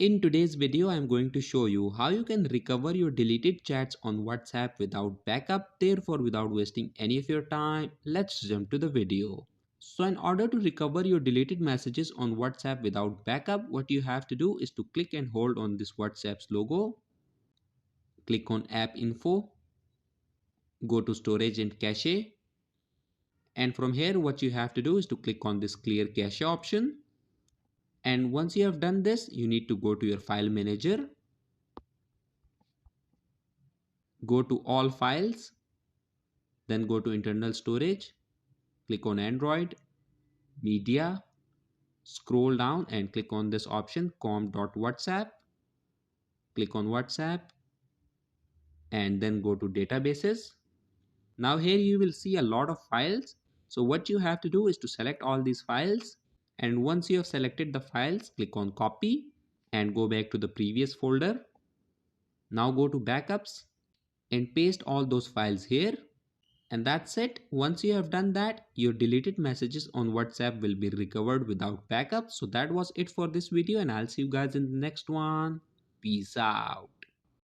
In today's video, I am going to show you how you can recover your deleted chats on WhatsApp without backup. Therefore, without wasting any of your time, let's jump to the video. So in order to recover your deleted messages on WhatsApp without backup, what you have to do is to click and hold on this WhatsApp's logo. Click on App Info. Go to Storage and Cache. And from here, what you have to do is to click on this Clear Cache option. And once you have done this, you need to go to your file manager. Go to all files, then go to internal storage, click on Android, media, scroll down and click on this option com.whatsapp, click on WhatsApp and then go to databases. Now here you will see a lot of files. So what you have to do is to select all these files, and once you have selected the files, click on copy and go back to the previous folder. Now go to backups and paste all those files here. And that's it. Once you have done that, your deleted messages on WhatsApp will be recovered without backup. So that was it for this video, and I'll see you guys in the next one. Peace out.